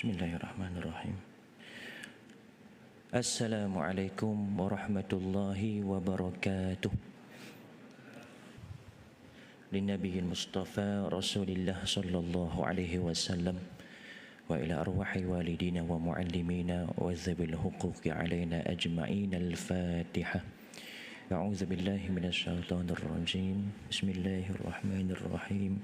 Bismillahirrahmanirrahim. Assalamualaikum warahmatullahi wabarakatuh. Linabiyil Mustafa Rasulillah sallallahu alaihi wasallam wa ila arwahi walidina wa muallimina wa dhabil huquqi alaina ajma'in. Al-Fatihah. A'udzu billahi minasyaitonir rajim. Bismillahirrahmanirrahim.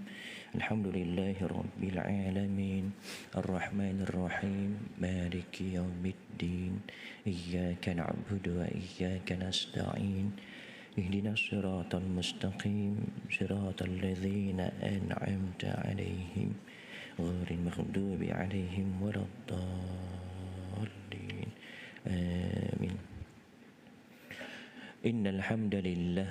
Alhamdulillahi rabbil alamin. Arrahmanir rahim. Maliki yaumiddin. Iyyaka na'budu wa iyyaka nasta'in. Ihdinas siratal mustaqim. Siratal ladzina an'amta 'alaihim ghairil maghdubi 'alaihim waladdallin. Amin. Innal hamdalillah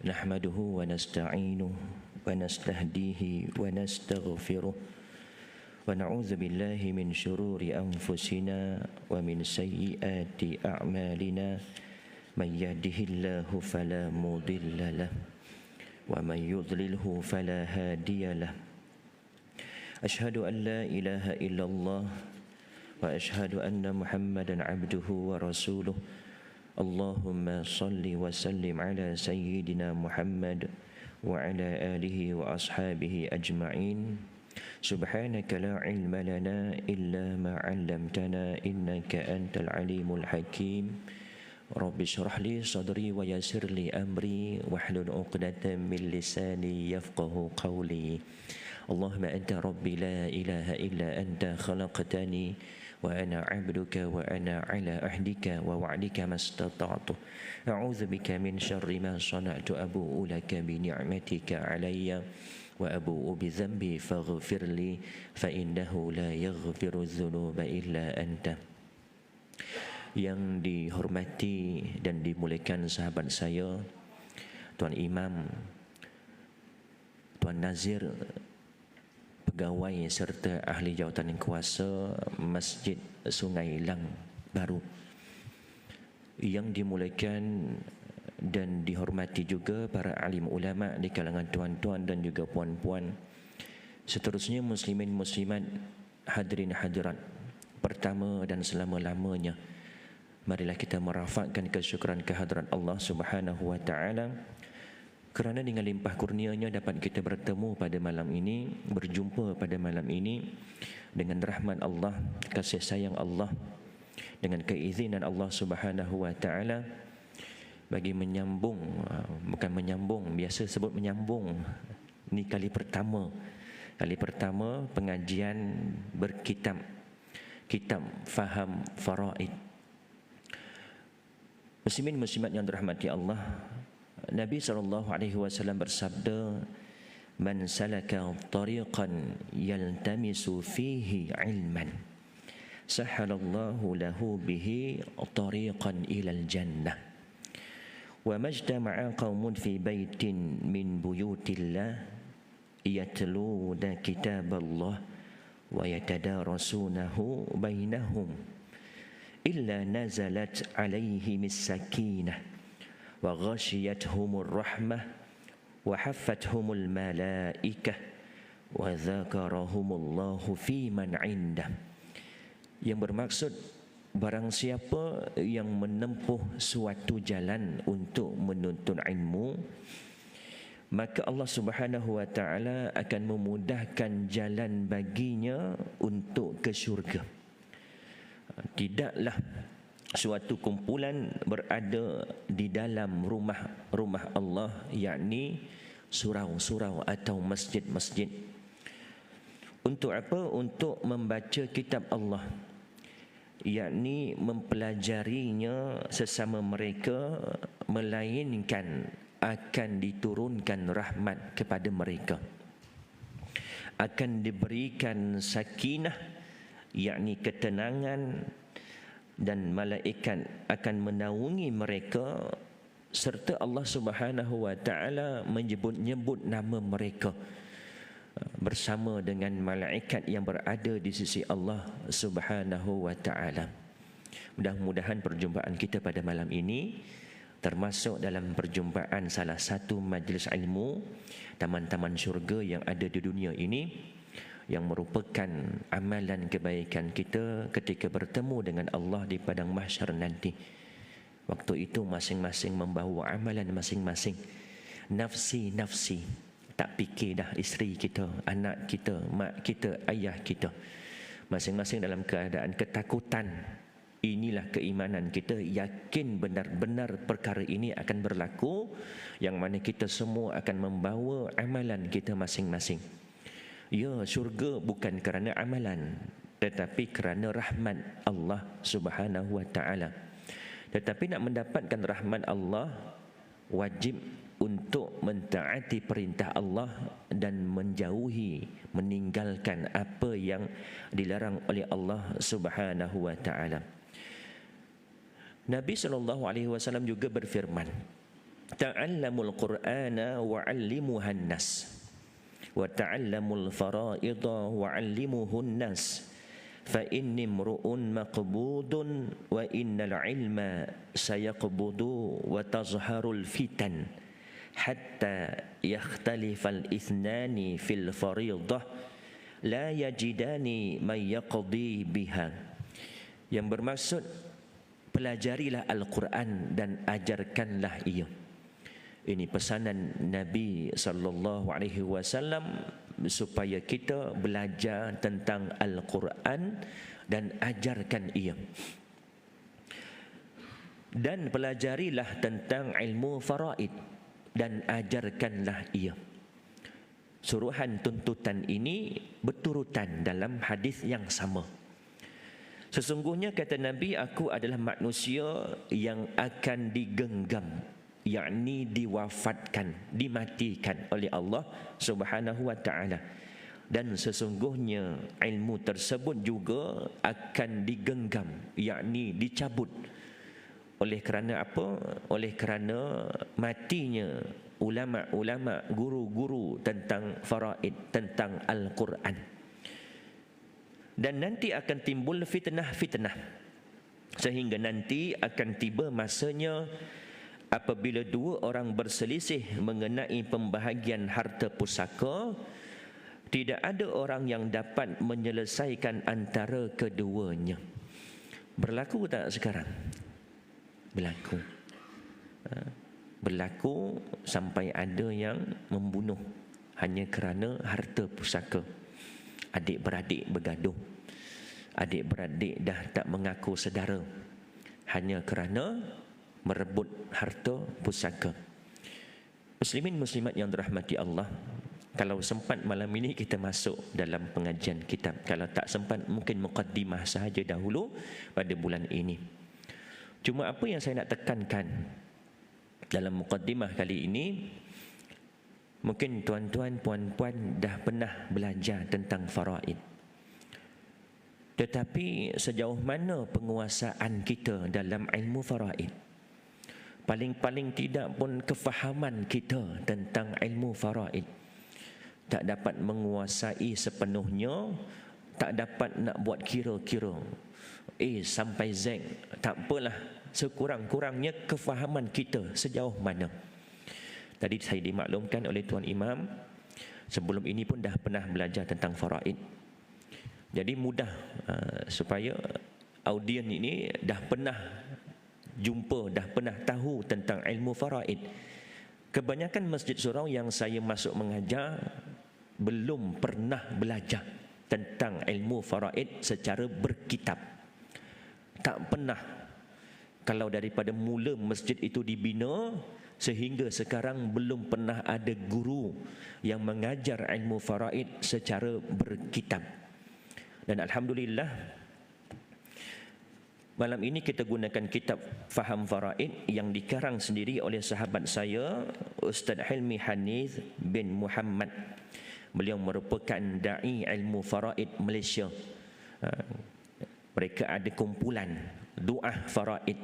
nahmaduhu wa nasta'inuhu wa nastahdihi wa nastaghfiruh wa na'udzu billahi min shururi anfusina wa min sayyiati a'malina. Man yahdihillahu fala mudilla lahu wa man yudlilhu fala hadiya lahu. Ashhadu an la ilaha illallah wa ashhadu anna Muhammadan 'abduhu wa rasuluh. Allahumma salli wa sallim ala sayyidina Muhammad wa ala alihi wa ashabihi ajma'in. Subhanaka la ilma lana illa ma 'allamtana innaka antal alimul hakim. Rabbi shrah li sadri wa yassir li amri wahlul 'uqdatam min lisani yafqahu qawli. Allahumma anta rabbi la ilaha illa anta khalaqtani wa ana 'abduka wa ana 'ala ahdika wa wa'dika mastata'tu. A'udzu bika min syarri ma sana'tu abu'u laka bi ni'matika 'alayya wa abu'u bi dhanbi faghfir li fa innahu la yaghfiru dzunuba illa anta. Yang dihormati dan dimuliakan sahabat saya, Tuan Imam, Tuan Nazir, pegawai serta ahli jawatan kuasa Masjid Sungai Lang Baru, yang dimuliakan dan dihormati juga para alim ulama di kalangan tuan-tuan dan juga puan-puan, seterusnya muslimin muslimat, hadirin hadirat, pertama dan selama-lamanya marilah kita merafakkan kesyukuran kehadrat Allah Subhanahu wa taala kerana dengan limpah kurnianya dapat kita bertemu pada malam ini, berjumpa pada malam ini dengan rahmat Allah, kasih sayang Allah, dengan keizinan Allah Subhanahu wa taala bagi menyambung, bukan menyambung, biasa sebut menyambung. Ini kali pertama pengajian berkitab, kitab Faham Faraid. Muslimin muslimat yang dirahmati Allah, Nabi SAW bersabda, "Man salaka tariqan yaltamisu fihi ilman, sahalallahu lahu bihi tariqan ilal jannah. Wa majtama'a qaumun fi baitin min buyutillah yatluna kitaballah wa yatadarasunahu bainahum illa nazalat alaihim as-sakinah wa ghashiyatuhumur rahmah wa haffathumul malaikah wa dzakarahumullahu fi man 'indah." Yang bermaksud, barang siapa yang menempuh suatu jalan untuk menuntut ilmu, maka Allah Subhanahu wa taala akan memudahkan jalan baginya untuk ke syurga. Tidaklah suatu kumpulan berada di dalam rumah Allah, yakni surau-surau atau masjid-masjid. Untuk apa? Untuk membaca kitab Allah, yakni mempelajarinya sesama mereka, melainkan akan diturunkan rahmat kepada mereka, akan diberikan sakinah, yakni ketenangan, dan malaikat akan menaungi mereka, serta Allah Subhanahu wa taala menyebut-nyebut nama mereka bersama dengan malaikat yang berada di sisi Allah Subhanahu wa taala. Mudah-mudahan perjumpaan kita pada malam ini termasuk dalam perjumpaan salah satu majlis ilmu taman-taman syurga yang ada di dunia ini, yang merupakan amalan kebaikan kita ketika bertemu dengan Allah di padang mahsyar nanti. Waktu itu masing-masing membawa amalan masing-masing. Nafsi, tak fikir dah isteri kita, anak kita, mak kita, ayah kita. Masing-masing dalam keadaan ketakutan. Inilah keimanan kita, yakin benar-benar perkara ini akan berlaku, yang mana kita semua akan membawa amalan kita masing-masing. Ya, syurga bukan kerana amalan, tetapi kerana rahmat Allah Subhanahu wa ta'ala. Tetapi nak mendapatkan rahmat Allah, wajib untuk mentaati perintah Allah dan menjauhi, meninggalkan apa yang dilarang oleh Allah Subhanahu wa ta'ala. Nabi SAW juga berfirman, ta'allamul Qur'ana wa'allimuhan nas, wa ta'allamul fara'idha wa'allimuhun nas, fa inni mru'un maqbudun wa innal ilma sayaqbudu wa tazharul fitan hatta yakhtalifal ithnani fil faridah la yajidani man yaqdi biha. Yang bermaksud, pelajarilah Al-Quran dan ajarkanlah ia. Ini pesanan Nabi SAW supaya kita belajar tentang Al-Quran dan ajarkan ia. Dan pelajarilah tentang ilmu faraid dan ajarkanlah ia. Suruhan tuntutan ini berturutan dalam hadis yang sama. Sesungguhnya kata Nabi, aku adalah manusia yang akan digenggam, yakni diwafatkan, dimatikan oleh Allah Subhanahu wa ta'ala. Dan sesungguhnya ilmu tersebut juga akan digenggam, yakni dicabut. Oleh kerana apa? Oleh kerana matinya ulama-ulama, guru-guru tentang faraid, tentang Al-Quran. Dan nanti akan timbul fitnah-fitnah, sehingga nanti akan tiba masanya apabila dua orang berselisih mengenai pembahagian harta pusaka, tidak ada orang yang dapat menyelesaikan antara keduanya. Berlaku tak sekarang? Berlaku. Berlaku sampai ada yang membunuh hanya kerana harta pusaka. Adik-beradik bergaduh, adik-beradik dah tak mengaku saudara hanya kerana merebut harta pusaka. Muslimin muslimat yang dirahmati Allah, kalau sempat malam ini kita masuk dalam pengajian kitab. Kalau tak sempat, mungkin muqaddimah sahaja dahulu pada bulan ini. Cuma apa yang saya nak tekankan dalam muqaddimah kali ini, mungkin tuan-tuan, puan-puan dah pernah belajar tentang faraid. Tetapi sejauh mana penguasaan kita dalam ilmu faraid? Paling-paling tidak pun kefahaman kita tentang ilmu faraid tak dapat menguasai sepenuhnya, tak dapat nak buat kira-kira sampai Z. Tak apalah, sekurang-kurangnya kefahaman kita sejauh mana. Tadi saya dimaklumkan oleh Tuan Imam, sebelum ini pun dah pernah belajar tentang faraid. Jadi mudah supaya audien ini dah pernah jumpa, dah pernah tahu tentang ilmu faraid. Kebanyakan masjid surau yang saya masuk mengajar belum pernah belajar tentang ilmu faraid secara berkitab. Tak pernah. Kalau daripada mula masjid itu dibina sehingga sekarang belum pernah ada guru yang mengajar ilmu faraid secara berkitab. Dan alhamdulillah, malam ini kita gunakan kitab Faham Faraid yang dikarang sendiri oleh sahabat saya, Ustaz Hilmi Hanif bin Muhammad. Beliau merupakan da'i ilmu faraid Malaysia. Mereka ada kumpulan doa faraid.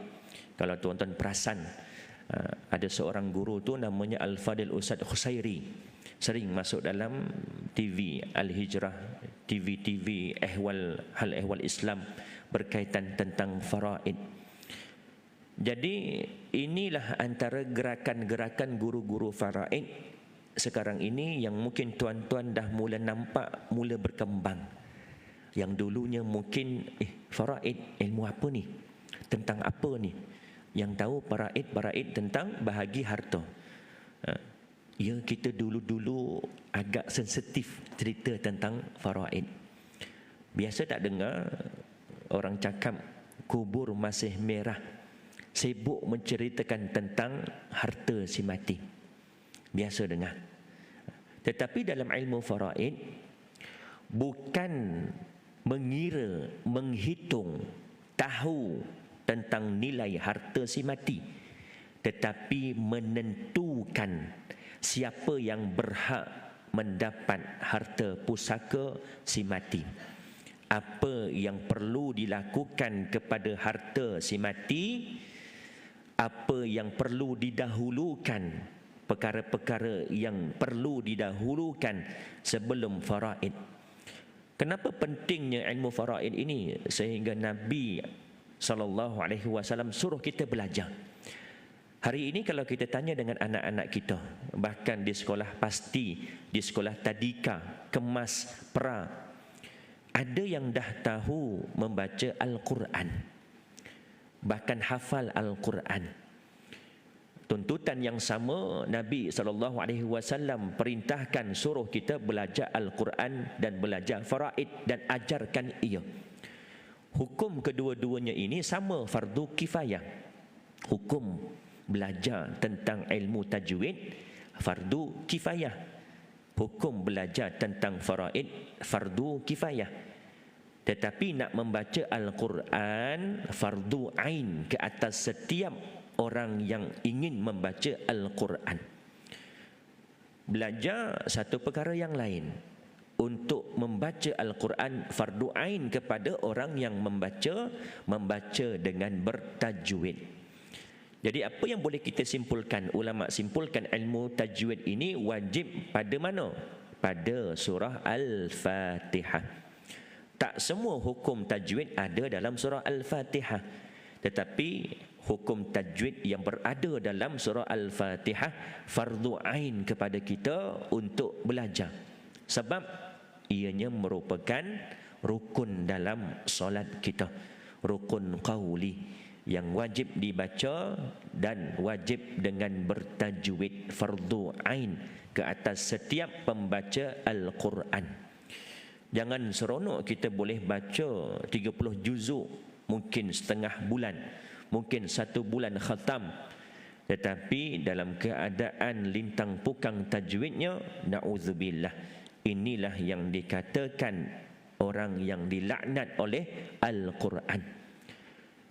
Kalau tuan-tuan perasan, ada seorang guru tu namanya Al-Fadil Ustaz Khusairi, sering masuk dalam TV Al-Hijrah, TV hal ehwal Islam berkaitan tentang faraid. Jadi inilah antara gerakan-gerakan guru-guru faraid sekarang ini yang mungkin tuan-tuan dah mula nampak, mula berkembang. Yang dulunya mungkin faraid, ilmu apa ni? Tentang apa ni? Yang tahu faraid tentang bahagi harta. Ya, kita dulu-dulu agak sensitif cerita tentang faraid. Biasa tak dengar orang cakap kubur masih merah, sibuk menceritakan tentang harta si mati. Biasa dengar. Tetapi dalam ilmu faraid, bukan mengira, menghitung, tahu tentang nilai harta si mati, tetapi menentukan siapa yang berhak mendapat harta pusaka si mati. Apa yang perlu dilakukan kepada harta si mati, apa yang perlu didahulukan, perkara-perkara yang perlu didahulukan sebelum faraid. Kenapa pentingnya ilmu faraid ini sehingga Nabi SAW suruh kita belajar? Hari ini kalau kita tanya dengan anak-anak kita, bahkan di sekolah pasti, di sekolah tadika, kemas, pra, ada yang dah tahu membaca Al-Quran, bahkan hafal Al-Quran. Tuntutan yang sama, Nabi SAW perintahkan suruh kita belajar Al-Quran dan belajar faraid dan ajarkan ia. Hukum kedua-duanya ini sama, fardu kifayah. Hukum belajar tentang ilmu tajwid fardu kifayah. Hukum belajar tentang faraid fardu kifayah. Tetapi nak membaca Al-Quran fardu ain ke atas setiap orang yang ingin membaca Al-Quran. Belajar satu perkara yang lain. Untuk membaca Al-Quran fardu ain kepada orang yang membaca dengan bertajwid. Jadi apa yang boleh kita simpulkan? Ulama simpulkan ilmu tajwid ini wajib pada mana? Pada surah Al-Fatihah. Tak semua hukum tajwid ada dalam surah Al-Fatihah, tetapi hukum tajwid yang berada dalam surah Al-Fatihah fardu ain kepada kita untuk belajar. Sebab ianya merupakan rukun dalam solat kita, rukun qauli yang wajib dibaca dan wajib dengan bertajwid, fardu ain ke atas setiap pembaca Al-Quran. Jangan seronok kita boleh baca 30 juzuk, mungkin setengah bulan, mungkin 1 bulan khatam, tetapi dalam keadaan lintang pukang tajwidnya, na'udzubillah, inilah yang dikatakan orang yang dilaknat oleh Al-Quran.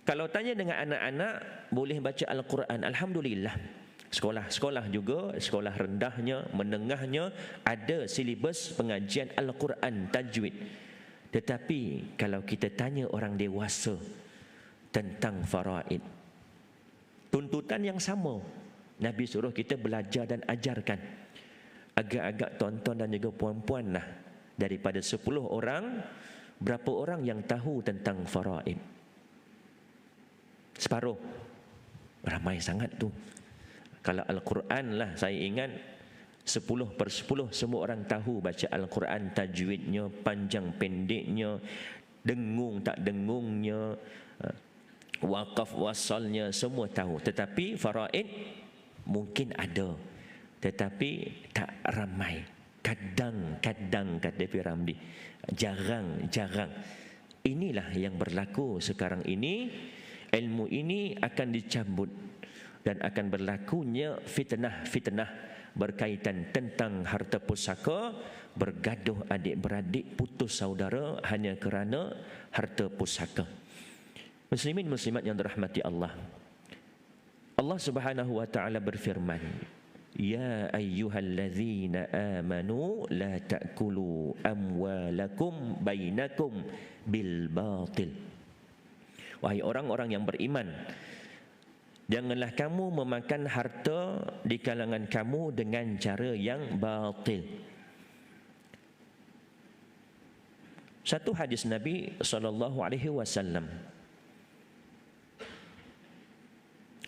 Kalau tanya dengan anak-anak boleh baca Al-Quran, alhamdulillah. Sekolah-sekolah juga, sekolah rendahnya, menengahnya ada silibus pengajian Al-Quran tajwid. Tetapi kalau kita tanya orang dewasa tentang faraid, tuntutan yang sama, Nabi suruh kita belajar dan ajarkan. Agak-agak tuan-tuan dan juga puan-puan lah, daripada 10 orang, berapa orang yang tahu tentang faraid? Separuh. Ramai sangat tu. Kalau Al-Quran lah, saya ingat 10/10 semua orang tahu baca Al-Quran, tajwidnya, panjang pendeknya, dengung tak dengungnya, waqaf wasalnya, semua tahu. Tetapi faraid mungkin ada, tetapi tak ramai. Kadang-kadang, kata Piramdi, jarang-jarang. Inilah yang berlaku sekarang ini. Ilmu ini akan dicabut dan akan berlakunya fitnah-fitnah berkaitan tentang harta pusaka, bergaduh adik-beradik, putus saudara hanya kerana harta pusaka. Muslimin muslimat yang dirahmati Allah, Allah Subhanahu wa taala berfirman, ya ayyuhallazina amanu la ta'kulu amwalakum bainakum bil batil. Wahai orang-orang yang beriman, janganlah kamu memakan harta di kalangan kamu dengan cara yang batil. Satu hadis Nabi SAW,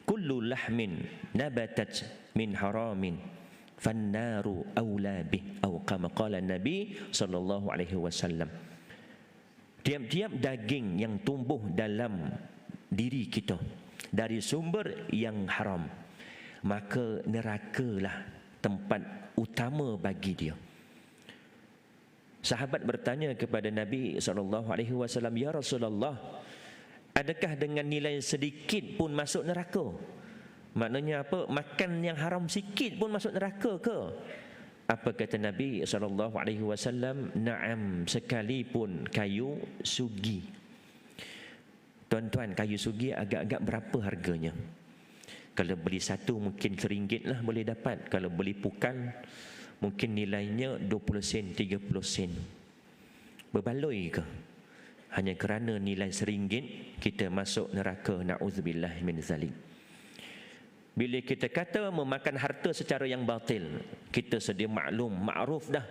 kullu lahmin nabatat min haramin fannaru aula bih atau kama qala Nabi sallallahu alaihi wasallam. Tiap-tiap daging yang tumbuh dalam diri kita dari sumber yang haram, maka nerakalah tempat utama bagi dia. Sahabat bertanya kepada Nabi sallallahu alaihi wasallam, "Ya Rasulullah, adakah dengan nilai sedikit pun masuk neraka?" Maknanya apa? Makan yang haram sikit pun masuk neraka ke? Apa kata Nabi SAW? Na'am, sekalipun kayu sugi. Tuan-tuan, kayu sugi agak-agak berapa harganya? Kalau beli satu mungkin RM1 lah boleh dapat. Kalau beli pukan mungkin nilainya 20 sen, 30 sen. Berbaloi ke? Hanya kerana nilai RM1 kita masuk neraka. Na'udzubillah min zalik. Bila kita kata memakan harta secara yang batil, kita sedia maklum, makruf dah.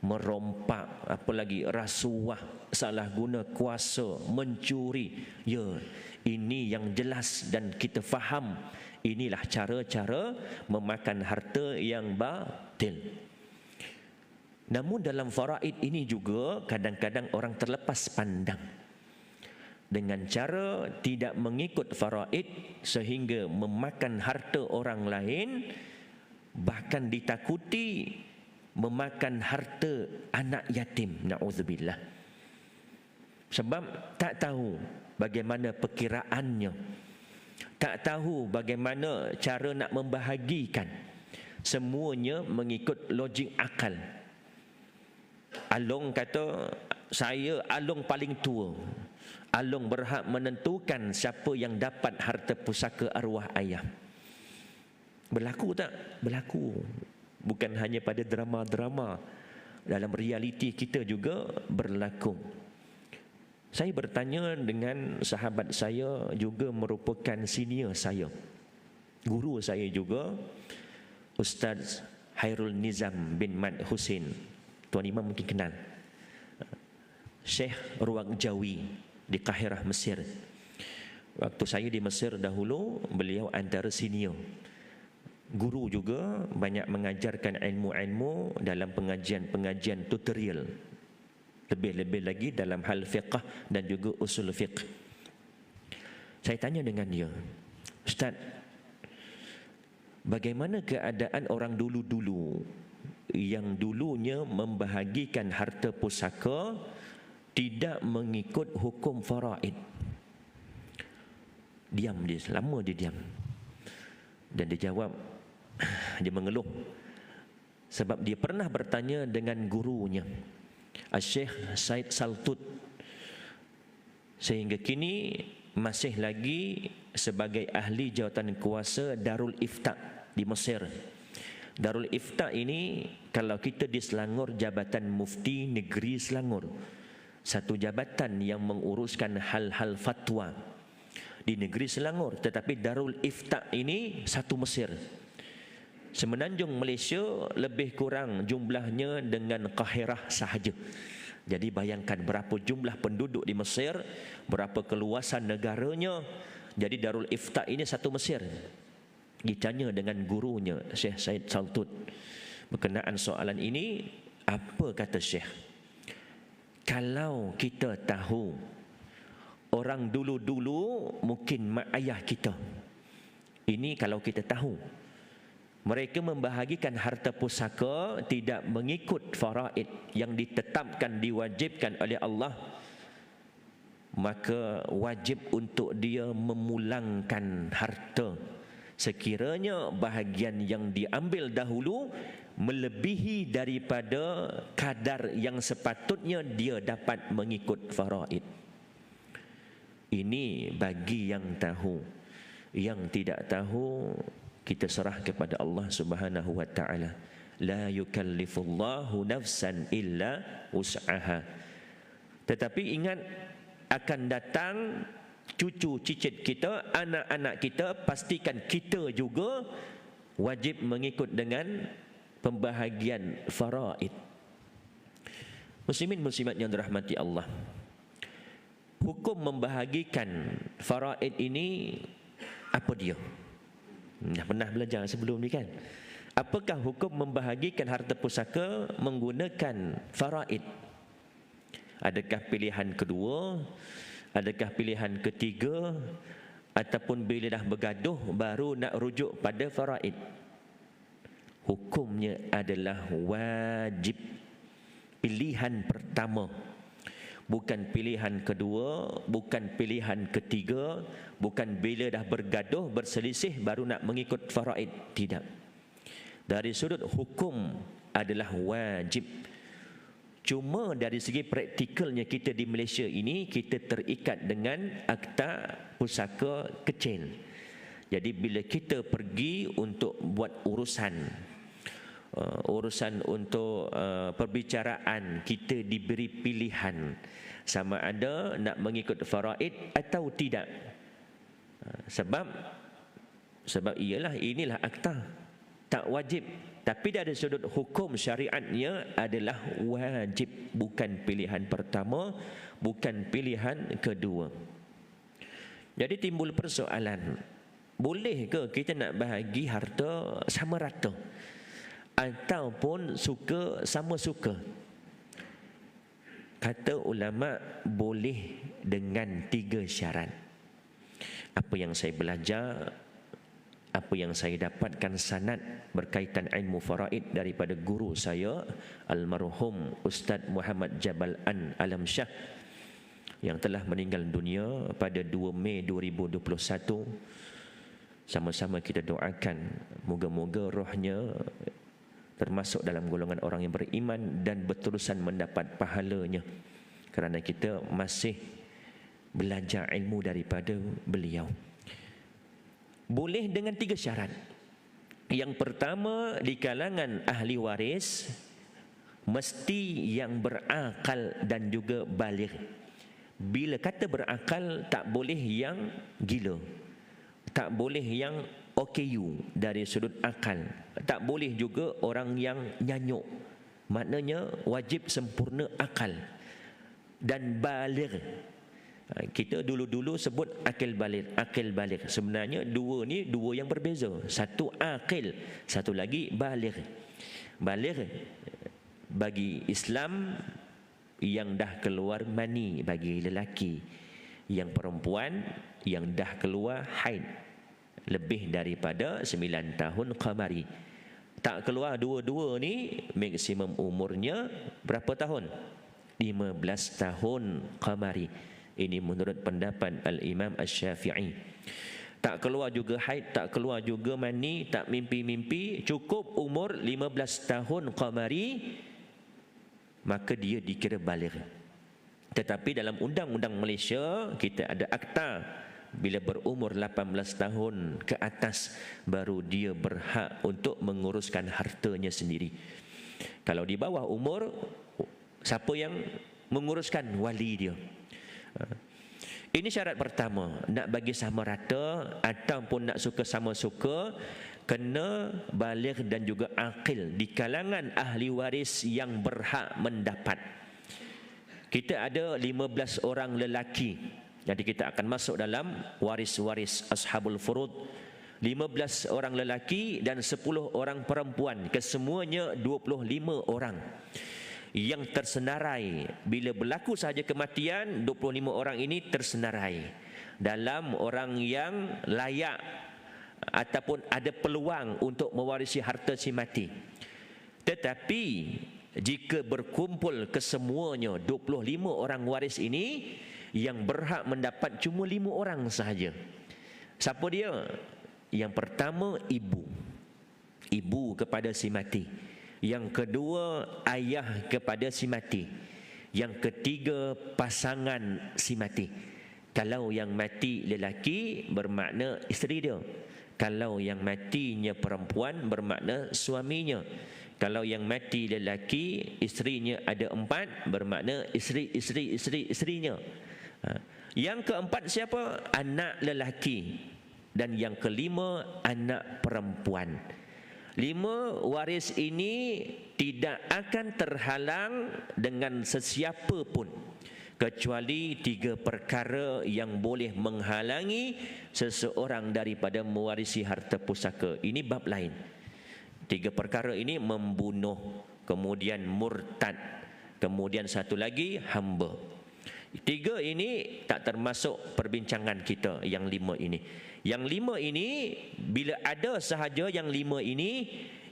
Merompak, apalagi rasuah, salah guna kuasa, mencuri. Ya, ini yang jelas dan kita faham. Inilah cara-cara memakan harta yang batil. Namun dalam faraid ini juga kadang-kadang orang terlepas pandang dengan cara tidak mengikut faraid sehingga memakan harta orang lain, bahkan ditakuti memakan harta anak yatim. Na'udzubillah. Sebab tak tahu bagaimana perkiraannya, tak tahu bagaimana cara nak membahagikan. Semuanya mengikut logik akal. Along kata, saya along paling tua, along berhak menentukan siapa yang dapat harta pusaka arwah ayah. Berlaku tak? Berlaku. Bukan hanya pada drama-drama, dalam realiti kita juga berlaku. Saya bertanya dengan sahabat saya, juga merupakan senior saya, guru saya juga, Ustaz Hairul Nizam bin Mat Husin. Tuan Imam mungkin kenal. Syekh Ruwaq Jawi di Kahirah, Mesir. Waktu saya di Mesir dahulu, beliau antara senior. Guru juga, banyak mengajarkan ilmu-ilmu dalam pengajian-pengajian tutorial. Lebih-lebih lagi dalam hal fiqh dan juga usul fiqh. Saya tanya dengan dia, "Ustaz, bagaimana keadaan orang dulu-dulu yang dulunya membahagikan harta pusaka tidak mengikut hukum faraid?" Diam dia, lama dia diam. Dan dia jawab, dia mengeluh. Sebab dia pernah bertanya dengan gurunya, Syekh Said Saltut. Sehingga kini masih lagi sebagai ahli jawatan kuasa Darul Ifta di Mesir. Darul Ifta ini, kalau kita di Selangor, Jabatan Mufti Negeri Selangor, satu jabatan yang menguruskan hal-hal fatwa di negeri Selangor. Tetapi Darul Ifta ini satu Mesir. Semenanjung Malaysia lebih kurang jumlahnya dengan Kahirah sahaja. Jadi bayangkan berapa jumlah penduduk di Mesir, berapa keluasan negaranya. Jadi Darul Ifta ini satu Mesir. Ditanya dengan gurunya Syekh Said Saltut berkenaan soalan ini, apa kata Syekh? Kalau kita tahu orang dulu-dulu, mungkin mak ayah kita, ini kalau kita tahu mereka membahagikan harta pusaka tidak mengikut faraid yang ditetapkan, diwajibkan oleh Allah, maka wajib untuk dia memulangkan harta sekiranya bahagian yang diambil dahulu melebihi daripada kadar yang sepatutnya dia dapat mengikut faraid. Ini bagi yang tahu. Yang tidak tahu, kita serah kepada Allah Subhanahu wa taala. La yukallifullahu nafsan illa wus'aha. Tetapi ingat, akan datang cucu cicit kita, anak-anak kita, pastikan kita juga wajib mengikut dengan pembahagian faraid. Muslimin muslimat yang dirahmati Allah, hukum membahagikan faraid ini apa dia? Dah pernah belajar sebelum ni kan? Apakah hukum membahagikan harta pusaka menggunakan faraid? Adakah pilihan kedua? Adakah pilihan ketiga? Ataupun bila dah bergaduh baru nak rujuk pada faraid? Hukumnya adalah wajib. Pilihan pertama, bukan pilihan kedua, bukan pilihan ketiga, bukan bila dah bergaduh berselisih baru nak mengikut faraid. Tidak. Dari sudut hukum adalah wajib. Cuma dari segi praktikalnya kita di Malaysia ini, kita terikat dengan akta pusaka kecil. Jadi bila kita pergi untuk buat urusan untuk perbicaraan, kita diberi pilihan sama ada nak mengikut faraid atau tidak. Sebab inilah akta, tak wajib. Tapi dari sudut hukum syariatnya adalah wajib, bukan pilihan pertama, bukan pilihan kedua. Jadi timbul persoalan, boleh ke kita nak bahagi harta sama rata ataupun suka sama suka? Kata ulama, boleh dengan 3 syarat. Apa yang saya belajar, apa yang saya dapatkan sanad berkaitan ilmu faraid daripada guru saya almarhum Ustaz Muhammad Jabal An Alam Shah yang telah meninggal dunia pada 2 Mei 2021. Sama-sama kita doakan moga-moga rohnya termasuk dalam golongan orang yang beriman dan berterusan mendapat pahalanya, kerana kita masih belajar ilmu daripada beliau. Boleh dengan 3 syarat. Yang pertama, di kalangan ahli waris mesti yang berakal dan juga baligh. Bila kata berakal, tak boleh yang gila, tak boleh yang OKU dari sudut akal, tak boleh juga orang yang nyanyuk. Maknanya wajib sempurna akal dan baligh. Kita dulu-dulu sebut akil baligh. Sebenarnya dua yang berbeza. Satu akil, satu lagi baligh. Baligh bagi Islam yang dah keluar mani bagi lelaki, yang perempuan yang dah keluar haid lebih daripada 9 tahun qamari. Tak keluar dua-dua ni, maksimum umurnya berapa tahun? 15 tahun qamari. Ini menurut pendapat Al-Imam Asy-Syafi'i. Tak keluar juga haid, tak keluar juga mani, tak mimpi-mimpi, cukup umur 15 tahun qamari, maka dia dikira baligh. Tetapi dalam undang-undang Malaysia, kita ada akta, bila berumur 18 tahun ke atas baru dia berhak untuk menguruskan hartanya sendiri. Kalau di bawah umur, siapa yang menguruskan? Wali dia. Ini syarat pertama. Nak bagi sama rata ataupun nak suka sama suka, kena baligh dan juga akil di kalangan ahli waris yang berhak mendapat. Kita ada 15 orang lelaki, jadi kita akan masuk dalam waris-waris ashabul furud. 15 orang lelaki dan 10 orang perempuan, kesemuanya 25 orang yang tersenarai. Bila berlaku sahaja kematian, 25 orang ini tersenarai dalam orang yang layak ataupun ada peluang untuk mewarisi harta si mati. Tetapi jika berkumpul kesemuanya 25 orang waris ini, yang berhak mendapat cuma 5 orang sahaja. Siapa dia? Yang pertama, ibu kepada si mati. Yang kedua, ayah kepada si mati. Yang ketiga, pasangan si mati. Kalau yang mati lelaki, bermakna isteri dia. Kalau yang matinya perempuan, bermakna suaminya. Kalau yang mati lelaki, isterinya ada 4, bermakna isterinya. Yang keempat siapa? Anak lelaki. Dan yang kelima, anak perempuan. 5 waris ini tidak akan terhalang dengan sesiapa pun, kecuali 3 perkara yang boleh menghalangi seseorang daripada mewarisi harta pusaka. Ini bab lain. 3 perkara ini membunuh, kemudian murtad, kemudian satu lagi hamba. 3 ini tak termasuk perbincangan kita yang 5 ini. Yang 5 ini bila ada sahaja yang 5 ini,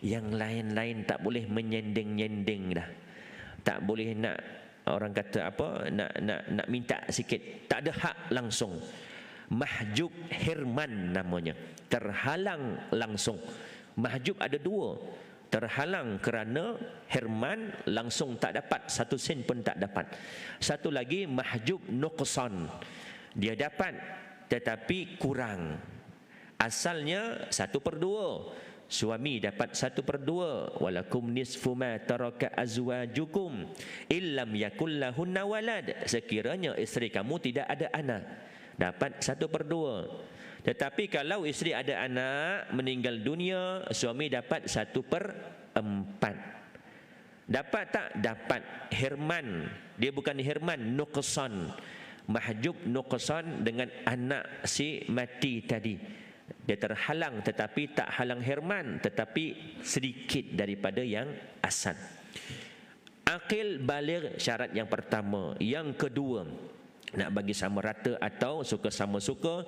yang lain-lain tak boleh menyending-nyending dah. Tak boleh nak, orang kata apa, nak minta sikit. Tak ada hak langsung. Mahjub hirman namanya, terhalang langsung. Mahjub ada 2. Terhalang kerana hirman, langsung tak dapat, 1 sen pun tak dapat. Satu lagi mahjub nuqsan, dia dapat tetapi kurang. Asalnya 1/2, suami dapat 1/2. Walakum nisfu ma taraka azwajukum illam yakul lahunna walad. Sekiranya isteri kamu tidak ada anak, dapat 1/2. Tetapi kalau isteri ada anak, meninggal dunia, suami dapat 1/4. Dapat tak? Dapat. Hirman, dia bukan hirman, nuqsan. Mahjub nuqsan dengan anak si mati tadi. Dia terhalang tetapi tak halang hirman, tetapi sedikit daripada yang asal. Akil baligh syarat yang pertama. Yang kedua, nak bagi sama rata atau suka sama suka,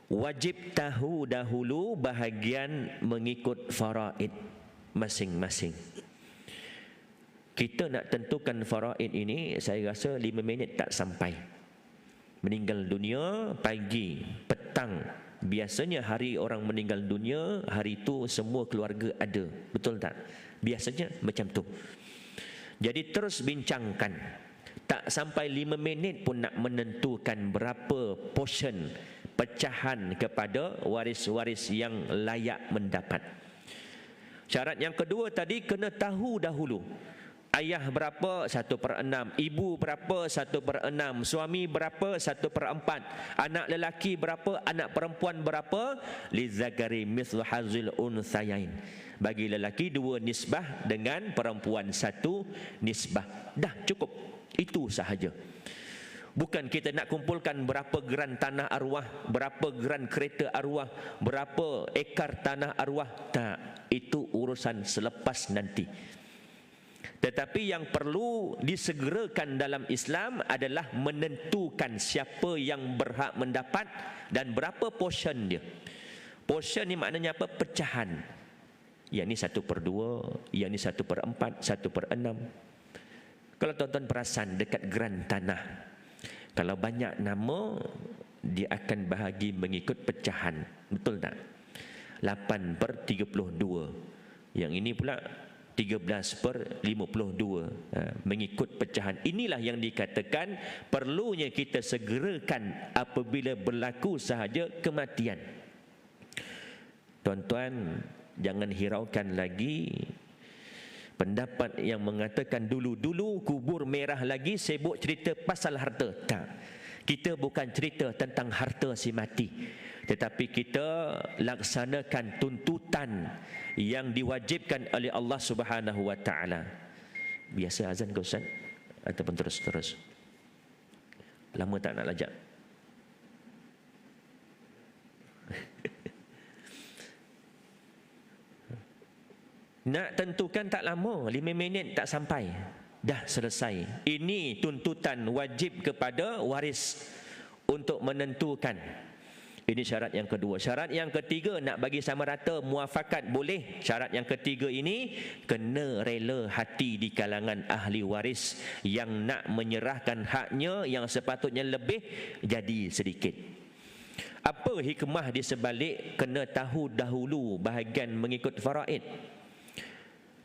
wajib tahu dahulu bahagian mengikut faraid masing-masing. Kita nak tentukan faraid ini, saya rasa 5 minit tak sampai. Meninggal dunia pagi, petang. Biasanya hari orang meninggal dunia, hari itu semua keluarga ada. Betul tak? Biasanya macam tu. Jadi terus bincangkan. Tak sampai 5 minit pun nak menentukan berapa portion, pecahan kepada waris-waris yang layak mendapat. Syarat yang kedua tadi, kena tahu dahulu. Ayah berapa? 1/6. Ibu berapa? 1/6. Suami berapa? 1/4. Anak lelaki berapa? Anak perempuan berapa? Lizakari mithlu hazil unthayain. Bagi lelaki 2 nisbah, dengan perempuan 1 nisbah. Dah cukup. Itu sahaja. Bukan kita nak kumpulkan berapa geran tanah arwah, berapa geran kereta arwah, berapa ekar tanah arwah. Tak, itu urusan selepas nanti. Tetapi yang perlu disegerakan dalam Islam adalah menentukan siapa yang berhak mendapat dan berapa portion dia. Portion ni maknanya apa? Pecahan. Yang ni 1/2, yang ni 1/4, 1/6. Kalau tuan-tuan perasan dekat geran tanah, kalau banyak nama, dia akan bahagi mengikut pecahan. Betul tak? 8/32. Yang ini pula 13/52. Mengikut pecahan. Inilah yang dikatakan perlunya kita segerakan apabila berlaku sahaja kematian. Tuan-tuan, jangan hiraukan lagi pendapat yang mengatakan dulu-dulu kubur merah lagi sibuk cerita pasal harta. Tak. Kita bukan cerita tentang harta si mati, tetapi kita laksanakan tuntutan yang diwajibkan oleh Allah Subhanahu wa taala. Biasa azan ke Ustaz? Ataupun terus-terus? Lama tak nak lajak? Nak tentukan tak lama, 5 minit tak sampai, dah selesai. Ini tuntutan wajib kepada waris untuk menentukan. Ini syarat yang kedua. Syarat yang ketiga, nak bagi sama rata, muafakat boleh. Syarat yang ketiga ini, kena rela hati di kalangan ahli waris yang nak menyerahkan haknya yang sepatutnya lebih jadi sedikit. Apa hikmah di sebalik kena tahu dahulu bahagian mengikut faraid?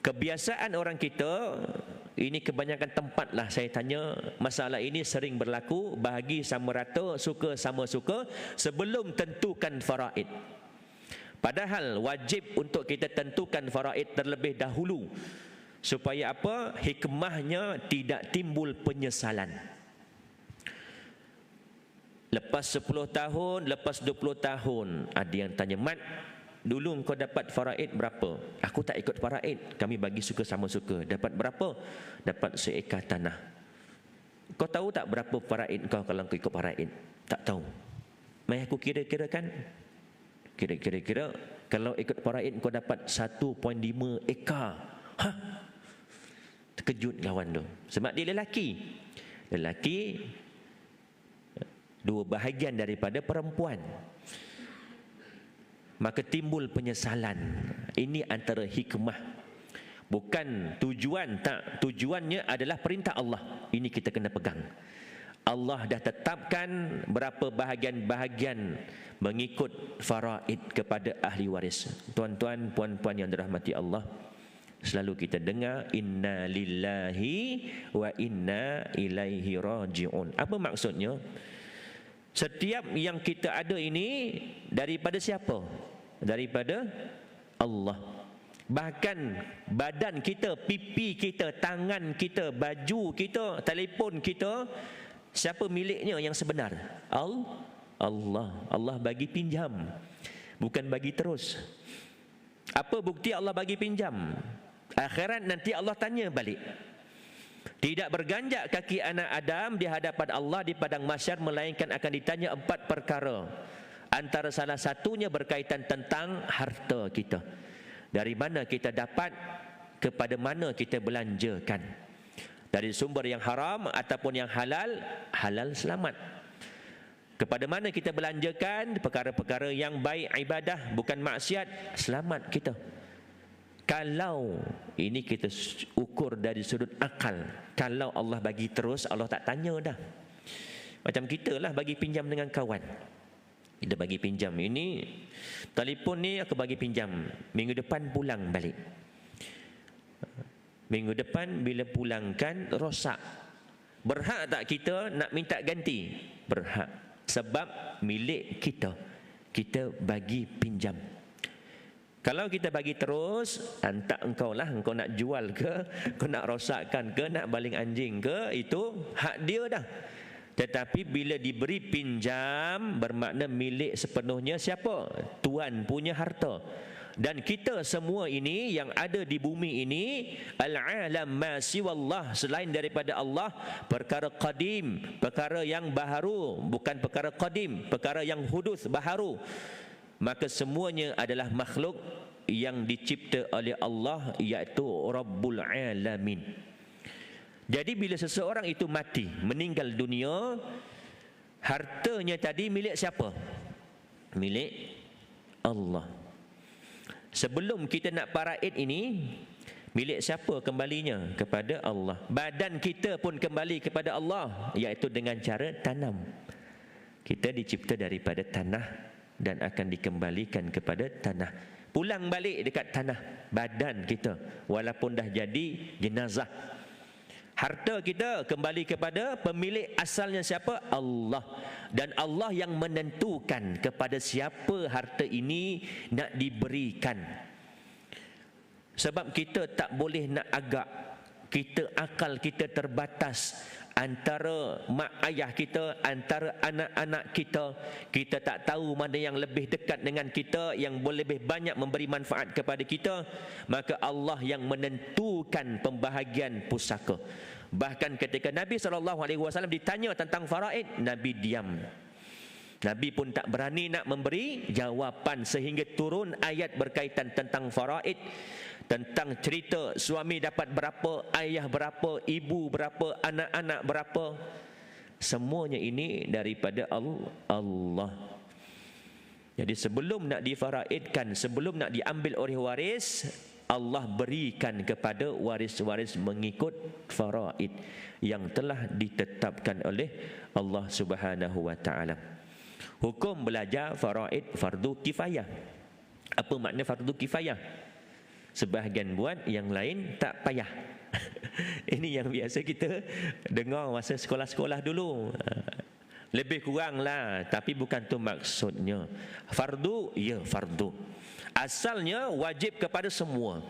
Kebiasaan orang kita, ini kebanyakan tempat lah saya tanya, masalah ini sering berlaku, bahagi sama rata, suka sama suka, sebelum tentukan faraid. Padahal wajib untuk kita tentukan faraid terlebih dahulu. Supaya apa? Hikmahnya tidak timbul penyesalan. Lepas 10 tahun, lepas 20 tahun, ada yang tanya, Mat, dulu kau dapat faraid berapa? Aku tak ikut faraid, kami bagi suka sama suka. Dapat berapa? Dapat seekar tanah. Kau tahu tak berapa faraid kau kalau kau ikut faraid? Tak tahu. Mai aku kira-kirakan. Kira-kira kalau ikut faraid kau dapat 1.5 ekar. Terkejut kawan tu. Sebab dia lelaki. Lelaki 2 bahagian daripada perempuan. Maka timbul penyesalan. Ini antara hikmah. Bukan tujuan, tak. Tujuannya adalah perintah Allah. Ini kita kena pegang. Allah dah tetapkan berapa bahagian-bahagian mengikut faraid kepada ahli waris. Tuan-tuan, puan-puan yang dirahmati Allah, selalu kita dengar inna lillahi wa inna ilaihi raji'un. Apa maksudnya? Setiap yang kita ada ini daripada siapa? Daripada Allah. Bahkan badan kita, pipi kita, tangan kita, baju kita, telefon kita, siapa miliknya yang sebenar? Allah. Allah bagi pinjam, bukan bagi terus. Apa bukti Allah bagi pinjam? Akhirat nanti Allah tanya balik. Tidak berganjak kaki anak Adam di hadapan Allah di padang mahsyar, melainkan akan ditanya 4 perkara. Antara salah satunya berkaitan tentang harta kita. Dari mana kita dapat, kepada mana kita belanjakan. Dari sumber yang haram ataupun yang halal, halal selamat. Kepada mana kita belanjakan, perkara-perkara yang baik, ibadah, bukan maksiat, selamat kita. Kalau ini kita ukur dari sudut akal, kalau Allah bagi terus, Allah tak tanya dah. Macam kita lah bagi pinjam dengan kawan. Kita bagi pinjam, ini telefon ni aku bagi pinjam, minggu depan pulang balik. Minggu depan bila pulangkan rosak, berhak tak kita nak minta ganti? Berhak, sebab milik kita. Kita bagi pinjam. Kalau kita bagi terus, hantar engkau lah, engkau nak jual ke, engkau nak rosakkan ke, nak baling anjing ke, itu hak dia dah. Tetapi bila diberi pinjam, bermakna milik sepenuhnya siapa? Tuan punya harta. Dan kita semua ini yang ada di bumi ini, al-alam ma siwallah, selain daripada Allah, perkara qadim, perkara yang baharu, bukan perkara qadim, perkara yang hudus, baharu. Maka semuanya adalah makhluk yang dicipta oleh Allah, iaitu Rabbul Alamin. Jadi bila seseorang itu mati, meninggal dunia, hartanya tadi milik siapa? Milik Allah. Sebelum kita nak faraid ini, milik siapa kembalinya? Kepada Allah. Badan kita pun kembali kepada Allah, iaitu dengan cara tanam. Kita dicipta daripada tanah dan akan dikembalikan kepada tanah. Pulang balik dekat tanah badan kita, walaupun dah jadi jenazah. Harta kita kembali kepada pemilik asalnya siapa? Allah. Dan Allah yang menentukan kepada siapa harta ini nak diberikan. Sebab kita tak boleh nak agak. Kita, akal kita terbatas. Antara mak ayah kita, antara anak-anak kita, kita tak tahu mana yang lebih dekat dengan kita, yang boleh lebih banyak memberi manfaat kepada kita. Maka Allah yang menentukan pembahagian pusaka. Bahkan ketika Nabi SAW ditanya tentang faraid, Nabi diam. Nabi pun tak berani nak memberi jawapan, sehingga turun ayat berkaitan tentang faraid, tentang cerita suami dapat berapa, ayah berapa, ibu berapa, anak-anak berapa. Semuanya ini daripada Allah. Jadi sebelum nak difaraidkan, sebelum nak diambil oleh waris, Allah berikan kepada waris-waris mengikut faraid yang telah ditetapkan oleh Allah Subhanahu wa taala. Hukum belajar faraid fardu kifayah. Apa makna fardu kifayah? Sebahagian buat, yang lain tak payah. Ini yang biasa kita dengar masa sekolah-sekolah dulu. Lebih kurang lah, tapi bukan tu maksudnya. Fardu, ya fardu. Asalnya wajib kepada semua.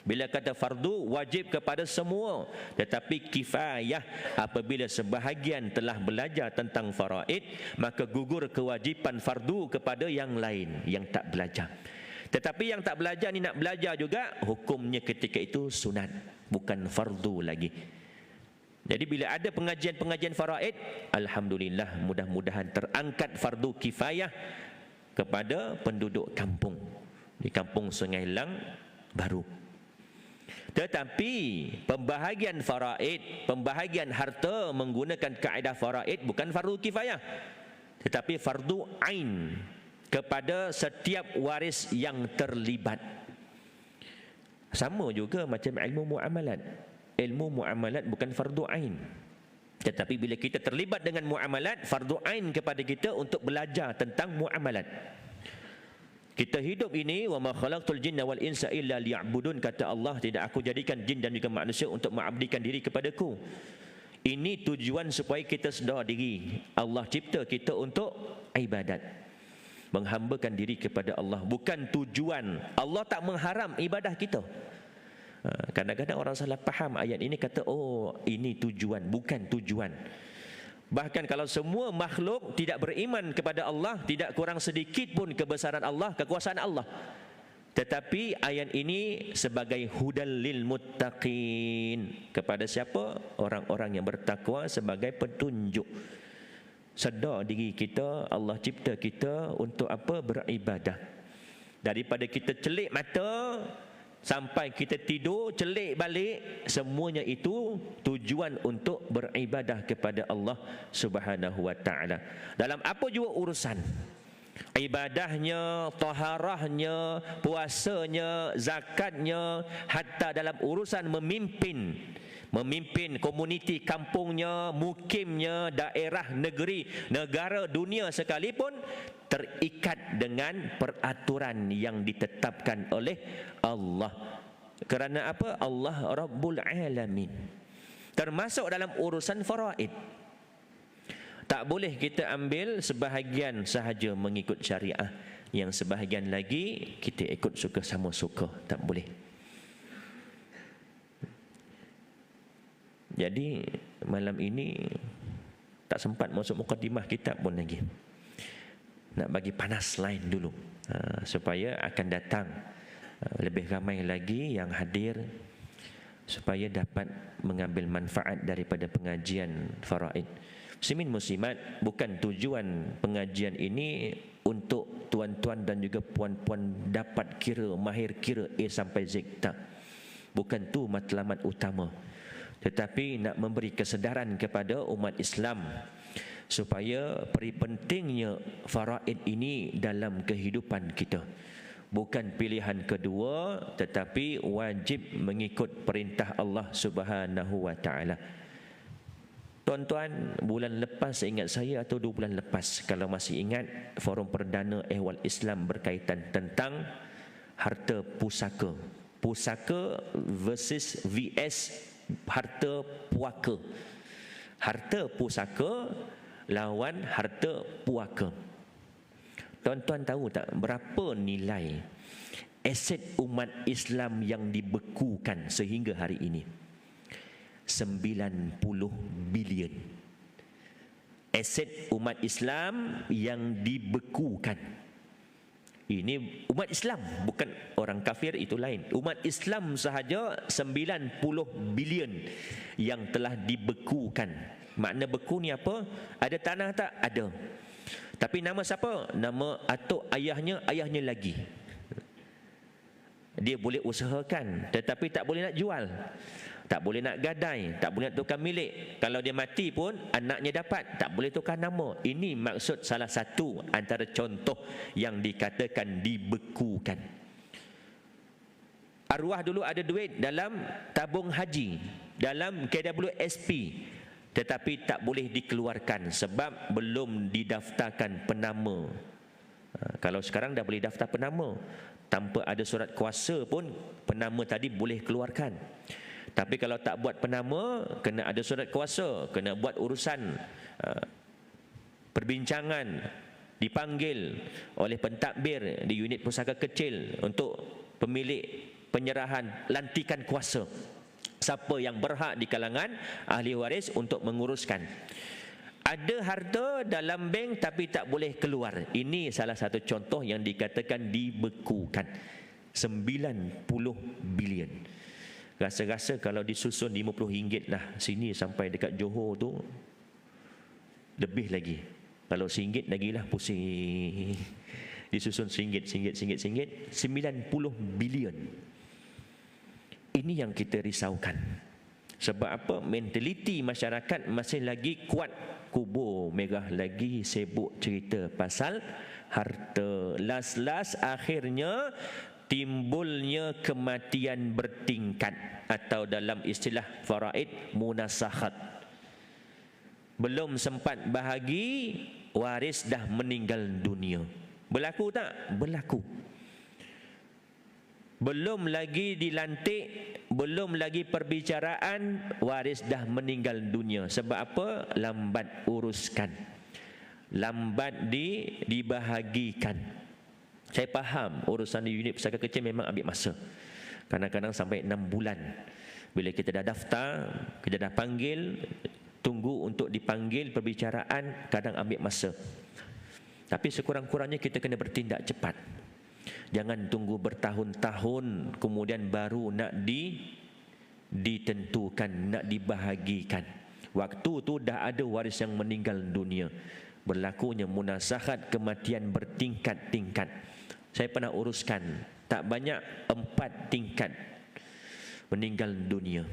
Bila kata fardu, wajib kepada semua. Tetapi kifayah, apabila sebahagian telah belajar tentang faraid, maka gugur kewajipan fardu kepada yang lain yang tak belajar. Tetapi yang tak belajar ni nak belajar juga, hukumnya ketika itu sunat, bukan fardu lagi. Jadi bila ada pengajian-pengajian faraid, alhamdulillah, mudah-mudahan terangkat fardu kifayah kepada penduduk kampung di kampung Sungai Lang baru. Tetapi pembahagian faraid, pembahagian harta menggunakan kaedah faraid bukan fardu kifayah, tetapi fardu ain kepada setiap waris yang terlibat. Sama juga macam ilmu muamalat. Ilmu muamalat bukan fardu ain, tetapi bila kita terlibat dengan muamalat, fardu ain kepada kita untuk belajar tentang muamalat. Kita hidup ini, wa ma khalaqtul jinna wal insa illa liya'budun, kata Allah, tidak aku jadikan jin dan juga manusia untuk mengabdikan diri kepadaku. Ini tujuan supaya kita sedar diri. Allah cipta kita untuk ibadat, menghambakan diri kepada Allah, bukan tujuan. Allah tak mengharam ibadah kita. Kadang-kadang orang salah faham ayat ini, kata oh ini tujuan, bukan tujuan. Bahkan kalau semua makhluk tidak beriman kepada Allah, tidak kurang sedikit pun kebesaran Allah, kekuasaan Allah. Tetapi ayat ini sebagai hudal lil muttaqin, kepada siapa? Orang-orang yang bertakwa, sebagai petunjuk. Sedar diri kita, Allah cipta kita untuk apa? Beribadah. Daripada kita celik mata sampai kita tidur, celik balik, semuanya itu tujuan untuk beribadah kepada Allah Subhanahu wa taala. Dalam apa juga urusan, ibadahnya, taharahnya, puasanya, zakatnya, hatta dalam urusan memimpin komuniti kampungnya, mukimnya, daerah, negeri, negara, dunia sekalipun, terikat dengan peraturan yang ditetapkan oleh Allah. Kerana apa? Allah Rabbul Alamin. Termasuk dalam urusan faraid, tak boleh kita ambil sebahagian sahaja mengikut syariah, yang sebahagian lagi kita ikut suka sama suka, tak boleh. Jadi malam ini tak sempat masuk mukadimah kitab pun lagi. Nak bagi panas lain dulu, supaya akan datang lebih ramai lagi yang hadir, supaya dapat mengambil manfaat daripada pengajian faraid. Muslimin muslimat, bukan tujuan pengajian ini untuk tuan-tuan dan juga puan-puan dapat kira, mahir kira A sampai Z, tak. Bukan tu matlamat utama. Tetapi nak memberi kesedaran kepada umat Islam supaya peri pentingnya faraid ini dalam kehidupan kita. Bukan pilihan kedua, tetapi wajib mengikut perintah Allah Subhanahu wa taala. Tuan-tuan, bulan lepas, ingat saya atau 2 bulan lepas, kalau masih ingat, forum perdana ehwal Islam berkaitan tentang harta pusaka. Pusaka versus VS harta puaka. Harta pusaka lawan harta puaka. Tuan-tuan tahu tak berapa nilai aset umat Islam yang dibekukan sehingga hari ini? 90 bilion. Aset umat Islam yang dibekukan. Ini umat Islam, bukan orang kafir, itu lain. Umat Islam sahaja 90 bilion yang telah dibekukan. Makna beku ni apa? Ada tanah tak? Ada. Tapi nama siapa? Nama atuk ayahnya, ayahnya lagi. Dia boleh usahakan, tetapi tak boleh nak jual, tak boleh nak gadai, tak boleh nak tukar milik. Kalau dia mati pun anaknya dapat, tak boleh tukar nama. Ini maksud salah satu antara contoh yang dikatakan dibekukan. Arwah dulu ada duit dalam tabung haji, dalam KWSP, tetapi tak boleh dikeluarkan sebab belum didaftarkan penama. Kalau sekarang dah boleh daftar penama, tanpa ada surat kuasa pun penama tadi boleh keluarkan. Tapi kalau tak buat penama, kena ada surat kuasa, kena buat urusan perbincangan, dipanggil oleh pentadbir di unit pusaka kecil untuk pemilik penyerahan lantikan kuasa, siapa yang berhak di kalangan ahli waris untuk menguruskan. Ada harta dalam bank tapi tak boleh keluar. Ini salah satu contoh yang dikatakan dibekukan. 90 bilion. Rasa-rasa kalau disusun RM50 lah, sini sampai dekat Johor tu lebih lagi. Kalau RM1 lagi lah pusing. disusun singgit, 90 bilion. Ini yang kita risaukan. Sebab apa? Mentaliti masyarakat masih lagi kuat. Kubur merah lagi sibuk cerita pasal harta. Last akhirnya timbulnya kematian bertingkat, atau dalam istilah faraid, munasakhat. Belum sempat bahagi, waris dah meninggal dunia. Berlaku tak? Berlaku. Belum lagi dilantik, belum lagi perbicaraan, waris dah meninggal dunia. Sebab apa? Lambat uruskan, lambat dibahagikan. Saya faham urusan di unit pusaka kecil memang ambil masa. Kadang-kadang sampai 6 bulan. Bila kita dah daftar, kita dah panggil, tunggu untuk dipanggil perbicaraan, kadang ambil masa. Tapi sekurang-kurangnya kita kena bertindak cepat. Jangan tunggu bertahun-tahun kemudian baru nak ditentukan, nak dibahagikan. Waktu tu dah ada waris yang meninggal dunia. Berlakunya munasakhat, kematian bertingkat-tingkat. Saya pernah uruskan, tak banyak 4 tingkat meninggal dunia.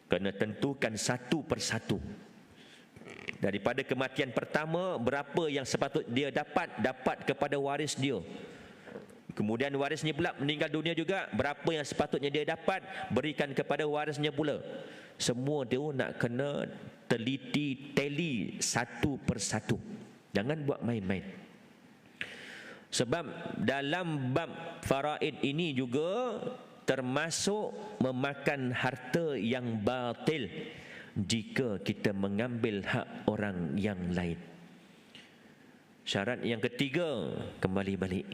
Kena tentukan satu persatu. Daripada kematian pertama, berapa yang sepatut dia dapat kepada waris dia. Kemudian warisnya pula meninggal dunia juga, berapa yang sepatutnya dia dapat, berikan kepada warisnya pula. Semua dia nak kena teliti, tally satu persatu. Jangan buat main-main. Sebab dalam bab faraid ini juga termasuk memakan harta yang batil jika kita mengambil hak orang yang lain. Syarat yang ketiga, kembali balik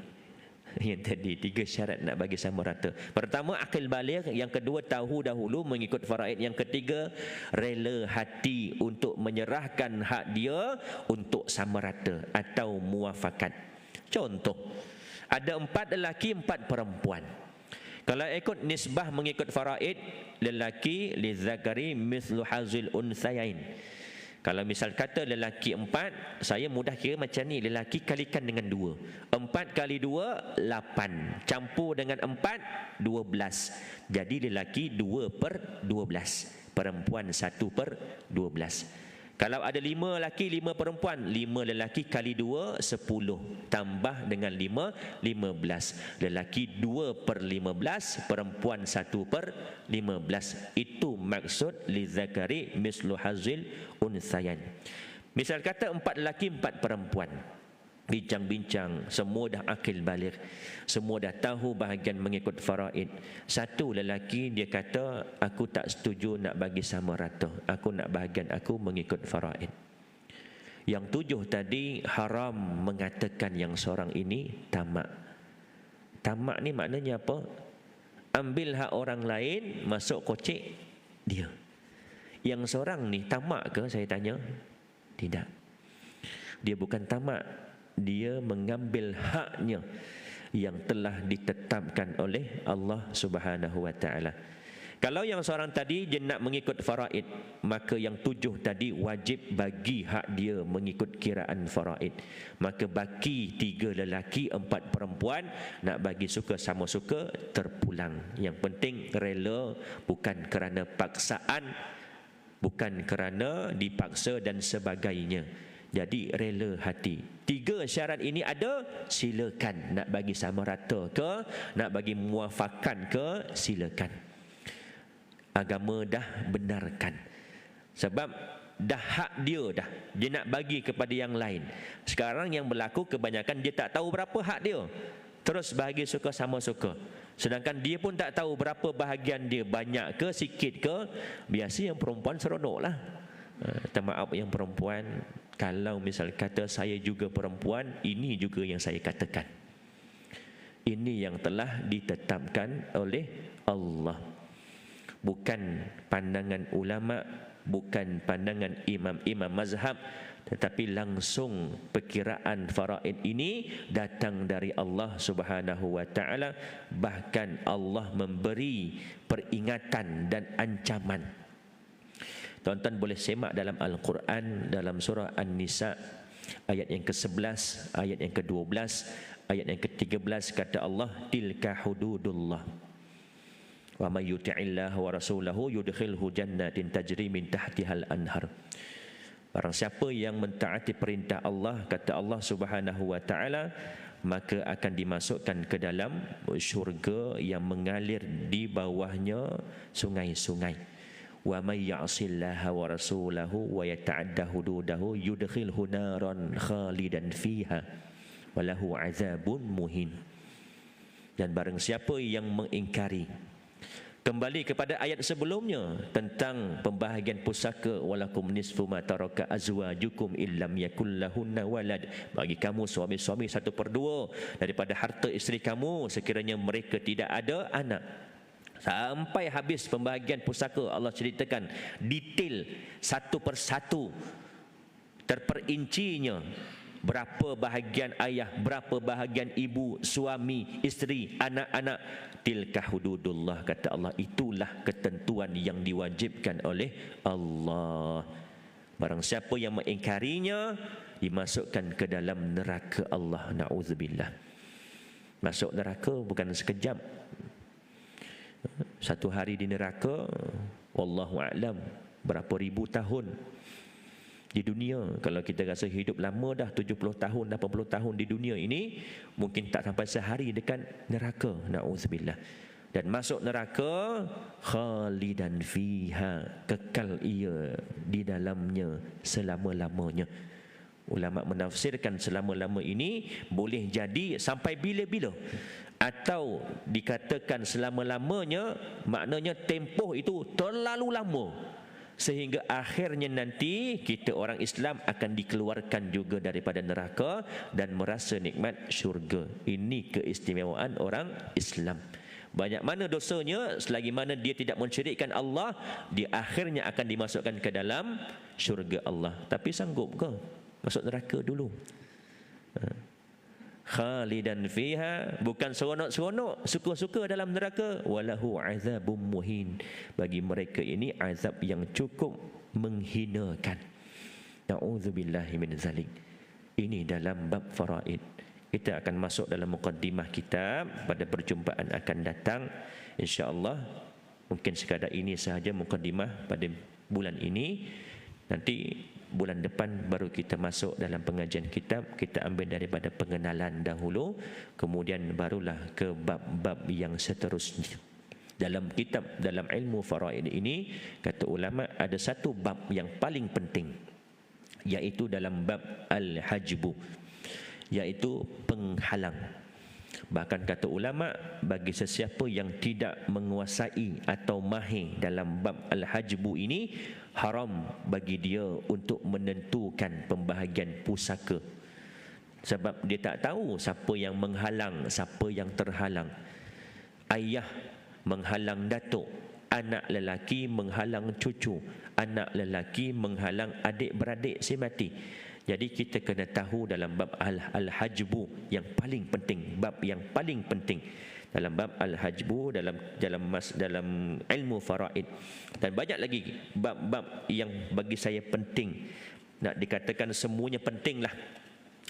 yang tadi, 3 syarat nak bagi sama rata. Pertama, akil baligh. Yang kedua, tahu dahulu mengikut faraid. Yang ketiga, rela hati untuk menyerahkan hak dia untuk sama rata atau muafakat. Contoh, ada 4 lelaki, 4 perempuan. Kalau ikut nisbah mengikut faraid, lelaki lizakari mithlu hazil unsayain. Kalau misal kata lelaki 4, saya mudah kira macam ni, lelaki kalikan dengan 2. 4 kali 2, 8. Campur dengan 4, 12. Jadi lelaki 2/12. Perempuan 1/12. Kalau ada 5 lelaki, 5 perempuan, 5 lelaki kali 2, 10. Tambah dengan 5, 15. Lelaki 2/15, perempuan 1/15. Itu maksud lizakari mislu hazil unsayan. Misal kata 4 lelaki, 4 perempuan. Bincang-bincang, semua dah akil baligh, semua dah tahu bahagian mengikut faraid. Satu lelaki dia kata, aku tak setuju nak bagi sama rata, aku nak bahagian aku mengikut faraid. Yang 7 tadi haram mengatakan yang seorang ini tamak. Tamak ni maknanya apa? Ambil hak orang lain, masuk kocek dia. Yang seorang ni tamak ke, saya tanya? Tidak. Dia bukan tamak, dia mengambil haknya yang telah ditetapkan oleh Allah Subhanahu wa taala. Kalau yang seorang tadi dia nak mengikut faraid, maka yang 7 tadi wajib bagi hak dia mengikut kiraan faraid. Maka baki 3 lelaki, 4 perempuan, nak bagi suka sama suka, terpulang. Yang penting rela, bukan kerana paksaan, bukan kerana dipaksa dan sebagainya. Jadi rela hati. 3 syarat ini ada, silakan. Nak bagi sama rata ke, nak bagi muafakan ke, silakan. Agama dah benarkan. Sebab dah hak dia dah, dia nak bagi kepada yang lain. Sekarang yang berlaku kebanyakan dia tak tahu berapa hak dia, terus bagi suka sama suka. Sedangkan dia pun tak tahu berapa bahagian dia, banyak ke sikit ke. Biasa yang perempuan seronok lah. Maaf yang perempuan, kalau misal kata saya juga perempuan, ini juga yang saya katakan. Ini yang telah ditetapkan oleh Allah. Bukan pandangan ulama, bukan pandangan imam-imam mazhab, tetapi langsung perkiraan faraid ini datang dari Allah Subhanahu wa taala. Bahkan Allah memberi peringatan dan ancaman. Tuan-tuan boleh semak dalam Al-Quran, dalam surah An-Nisa, Ayat yang ke-11, ayat yang ke-12, ayat yang ke-13 kata Allah, tilka hududullah. Wa may yuti'illah wa rasulahu yudkhilhu jannatin tajri min tahtihal anhar. Barang siapa yang mentaati perintah Allah, kata Allah Subhanahu wa taala, maka akan dimasukkan ke dalam syurga yang mengalir di bawahnya sungai-sungai. Wa may ya'sillaha wa rasulahu wa yata'adda hududahu yudkhilhu naran khalidan fiha wa lahu 'adzabun muhin. Dan barang siapa yang mengingkari, kembali kepada ayat sebelumnya tentang pembahagian pusaka, walakum nisfu ma taraka azwajukum illam yakul lahunna walad, bagi kamu suami-suami 1/2 daripada harta isteri kamu sekiranya mereka tidak ada anak. Sampai habis pembahagian pusaka, Allah ceritakan detail satu persatu, terperincinya berapa bahagian ayah, berapa bahagian ibu, suami, isteri, anak-anak. Tilka hududullah, kata Allah, itulah ketentuan yang diwajibkan oleh Allah. Barang siapa yang mengingkarinya, dimasukkan ke dalam neraka Allah. Na'udzubillah. Masuk neraka bukan sekejap. Satu hari di neraka, wallahu a'lam, berapa ribu tahun di dunia. Kalau kita rasa hidup lama dah 70 tahun, 80 tahun di dunia ini, mungkin tak sampai sehari dekat neraka. Na'udzubillah. Dan masuk neraka, khalidan fiha, kekal ia di dalamnya selama-lamanya. Ulama menafsirkan selama-lama ini boleh jadi sampai bila-bila, atau dikatakan selama-lamanya maknanya tempoh itu terlalu lama, sehingga akhirnya nanti kita orang Islam akan dikeluarkan juga daripada neraka dan merasa nikmat syurga. Ini keistimewaan orang Islam. Banyak mana dosanya, selagi mana dia tidak mensyirikkan Allah, dia akhirnya akan dimasukkan ke dalam syurga Allah. Tapi sanggup ke masuk neraka dulu? Khalidan fiha, bukan seronok-seronok, suka-suka dalam neraka. Walahu azabum muhin, bagi mereka ini azab yang cukup menghinakan. Na'udzubillahi min zalik. Ini dalam bab faraid. Kita akan masuk dalam muqaddimah kitab pada perjumpaan akan datang, insya-Allah. Mungkin sekadar ini sahaja muqaddimah pada bulan ini. Nanti bulan depan baru kita masuk dalam pengajian kitab. Kita ambil daripada pengenalan dahulu, kemudian barulah ke bab-bab yang seterusnya. Dalam kitab, dalam ilmu faraid ini, kata ulama, ada satu bab yang paling penting, iaitu dalam bab al-hajbu, iaitu penghalang. Bahkan kata ulama, bagi sesiapa yang tidak menguasai atau mahir dalam bab al-hajbu ini, haram bagi dia untuk menentukan pembahagian pusaka. Sebab dia tak tahu siapa yang menghalang, siapa yang terhalang. Ayah menghalang datuk, anak lelaki menghalang cucu, anak lelaki menghalang adik-beradik si mati. Jadi kita kena tahu dalam bab al-hajbu yang paling penting, bab yang paling penting dalam bab al-hajbu dalam ilmu faraid. Dan banyak lagi bab-bab yang bagi saya penting. Nak dikatakan semuanya pentinglah,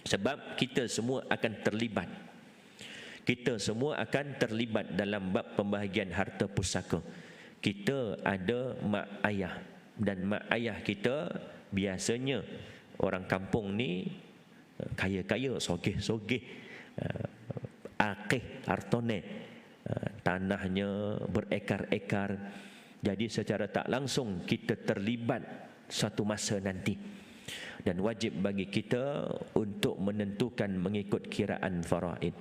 sebab kita semua akan terlibat. Kita semua akan terlibat dalam bab pembahagian harta pusaka. Kita ada mak ayah, dan mak ayah kita biasanya orang kampung ni kaya-kaya, sogeh-sogeh, akeh hartone, tanahnya berekar-ekar. Jadi secara tak langsung kita terlibat satu masa nanti, dan wajib bagi kita untuk menentukan mengikut kiraan faraid.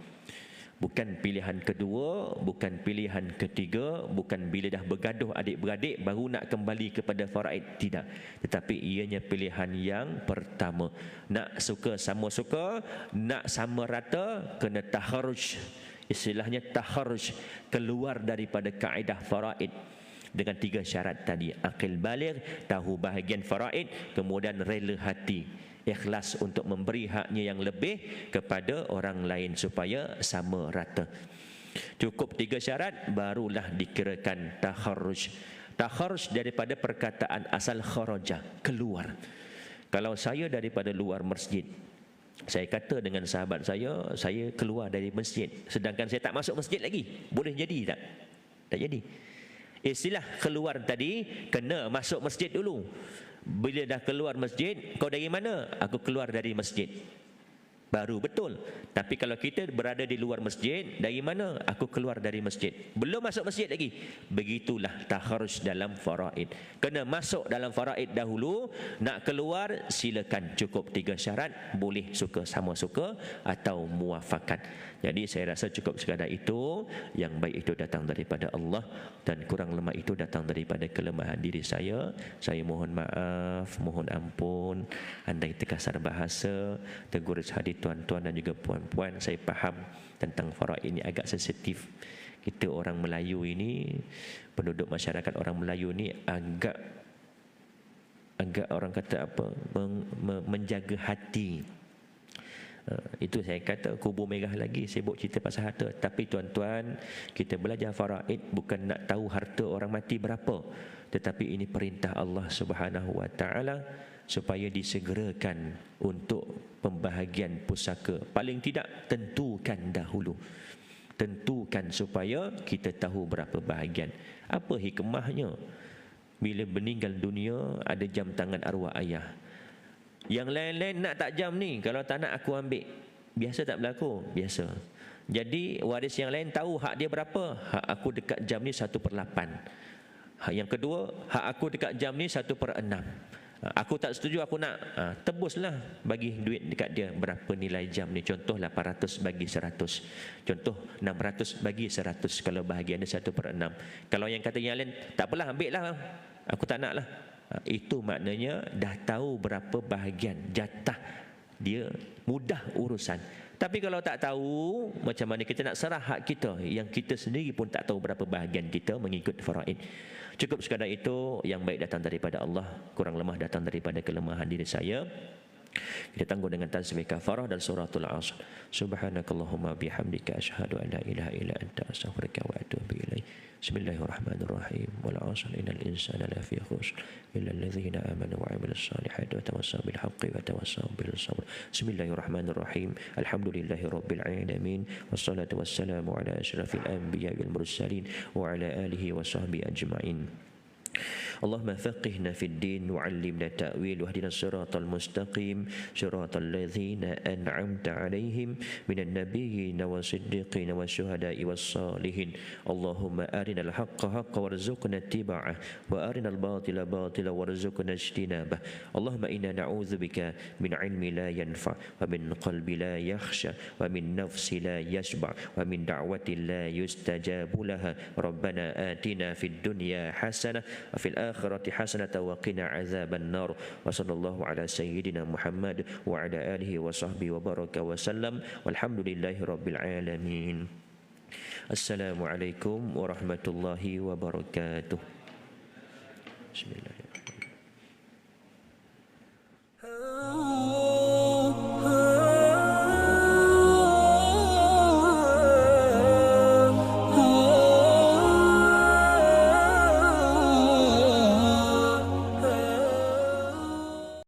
Bukan pilihan kedua, bukan pilihan ketiga, bukan bila dah bergaduh adik-beradik baru nak kembali kepada faraid, tidak. Tetapi ianya pilihan yang pertama. Nak suka sama suka, nak sama rata, kena taharruj. Istilahnya taharruj, keluar daripada kaedah faraid dengan 3 syarat tadi. Aqil baligh, tahu bahagian faraid, kemudian rela hati, ikhlas untuk memberi haknya yang lebih kepada orang lain supaya sama rata. Cukup 3 syarat barulah dikirakan taharruj. Taharruj daripada perkataan asal kharaja, keluar. Kalau saya daripada luar masjid, Saya kata dengan sahabat saya keluar dari masjid, sedangkan saya tak masuk masjid lagi. Boleh jadi tak? Tak jadi. Istilah keluar tadi, kena masuk masjid dulu. Bila dah keluar masjid, kau dari mana? Aku keluar dari masjid. Baru betul. Tapi kalau kita berada di luar masjid, dari mana? Aku keluar dari masjid. Belum masuk masjid lagi. Begitulah takharruj dalam faraid. Kena masuk dalam faraid dahulu. Nak keluar, silakan. Cukup 3 syarat. Boleh suka sama suka atau muafakat. Jadi saya rasa cukup sekadar itu. Yang baik itu datang daripada Allah, dan kurang lemah itu datang daripada kelemahan diri saya. Saya mohon maaf, mohon ampun andai terkasar bahasa, tegur hati tuan-tuan dan juga puan-puan. Saya faham tentang faraid ini agak sensitif. Kita orang Melayu ini, penduduk masyarakat orang Melayu ini agak orang kata apa, menjaga hati. Itu saya kata kubur merah lagi sibuk cerita pasal harta. Tapi tuan-tuan, kita belajar faraid bukan nak tahu harta orang mati berapa, tetapi ini perintah Allah Subhanahu wa taala supaya disegerakan untuk pembahagian pusaka. Paling tidak tentukan dahulu. Tentukan supaya kita tahu berapa bahagian. Apa hikmahnya? Bila meninggal dunia ada jam tangan arwah ayah. Yang lain-lain nak tak jam ni, kalau tak nak aku ambil. Biasa tak berlaku? Biasa. Jadi waris yang lain tahu hak dia berapa. Hak aku dekat jam ni 1/8. Hak yang kedua, hak aku dekat jam ni 1/6. Aku tak setuju, aku nak, tebuslah, bagi duit dekat dia. Berapa nilai jam ni? Contoh 800 bagi 100. Contoh 600 bagi 100. Kalau bahagian dia 1/6. Kalau yang kata yang lain, tak apalah, ambil lah, aku tak nak lah. Itu maknanya dah tahu berapa bahagian jatah dia, mudah urusan. Tapi kalau tak tahu, macam mana kita nak serah hak kita yang kita sendiri pun tak tahu berapa bahagian kita mengikut faraid. Cukup sekadar itu. Yang baik datang daripada Allah, kurang lemah datang daripada kelemahan diri saya. Kita tangguh dengan tasbih kafarah dan suratul Asr. Subhanakallahumma bihamdika asyhadu an la ilaha illa anta astaghfiruka wa atubu ilaik. Bismillahirrahmanirrahim. Wal 'asr innal insana lafi khusr illa alladhina amanu wa 'amilus solihati wa tawassaw bil haqqi wa tawassaw bil sabr. Bismillahirrahmanirrahim. Alhamdulillahirabbil alamin. Wassalatu wassalamu ala asyrafil anbiya'i wal mursalin wa ala alihi wa sahbihi ajma'in. اللهم فقهنا في الدين وعلمنا التأويل واهدنا الصراط المستقيم صراط الذين أنعمت عليهم من النبيين والصديقين والشهداء والصالحين اللهم أرنا الحق حقا وارزقنا اتباعه وأرنا الباطل باطلا وارزقنا اجتنابه اللهم إنا نعوذ بك من علم لا ينفع ومن قلب لا يخشى ومن نفس لا يشبع ومن دعوة لا يستجاب لها ربنا آتنا في الدنيا حسنة وفي الآخرة حسنة وقنا عذاب النار وصلى الله على سيدنا محمد وعلى آله وصحبه وبارك وسلم والحمد لله رب العالمين. السلام عليكم ورحمة الله وبركاته. بسم الله.